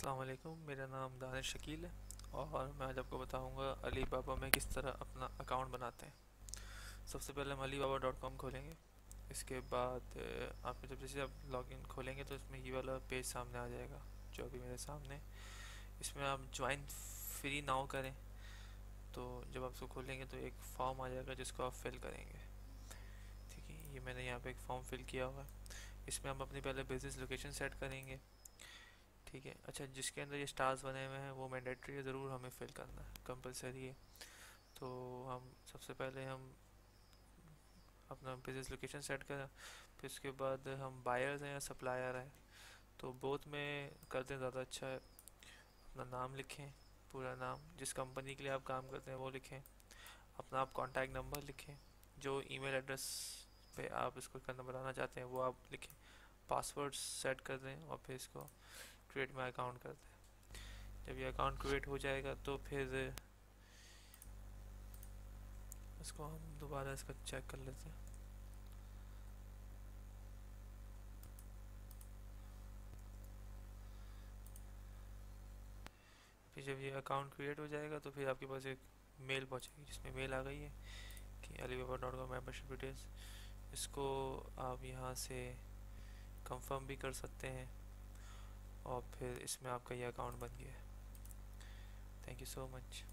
अस्सलाम वालेकुम, मेरा नाम दानिश शकील है और मैं आज आपको बताऊंगा अली बाबा में किस तरह अपना अकाउंट बनाते हैं। सबसे पहले हम alibaba.com खोलेंगे। इसके बाद आप जब जैसे आप लॉगिन खोलेंगे तो इसमें ये वाला पेज सामने आ जाएगा जो अभी मेरे सामने। इसमें आप ज्वाइन फ्री नाउ करें तो जब आप इसको खोलेंगे तो एक फॉर्म आ जाएगा जिसको आप फिल करेंगे। ठीक है, ये मैंने यहाँ पे एक फॉर्म फिल किया हुआ है। इसमें हम अपनी पहले बिजनेस लोकेशन सेट करेंगे। ठीक है, अच्छा, जिसके अंदर ये स्टार्स बने हुए हैं वो मैंडेटरी है, ज़रूर हमें फिल करना है, कंपलसरी है। तो हम सबसे पहले हम अपना बिजनेस लोकेशन सेट करें, फिर उसके बाद हम बायर्स हैं या सप्लायर हैं तो बोथ में कर दें, ज़्यादा अच्छा है। अपना नाम लिखें, पूरा नाम, जिस कंपनी के लिए आप काम करते हैं वो लिखें। अपना आप कॉन्टैक्ट नंबर लिखें, जो ईमेल एड्रेस पे आप इसको करना बनाना चाहते हैं वो आप लिखें। पासवर्ड सेट कर दें और फिर इसको क्रिएट माई अकाउंट कर दें। जब ये अकाउंट क्रिएट हो जाएगा तो फिर इसको हम दोबारा इसका चेक कर लेते हैं। फिर जब ये अकाउंट क्रिएट हो जाएगा तो फिर आपके पास एक मेल पहुंचेगी जिसमें मेल आ गई है कि alibaba.com मेंबरशिप डिटेल्स। इसको आप यहाँ से कंफर्म भी कर सकते हैं और फिर इसमें आपका ये अकाउंट बन गया है। Thank you so much.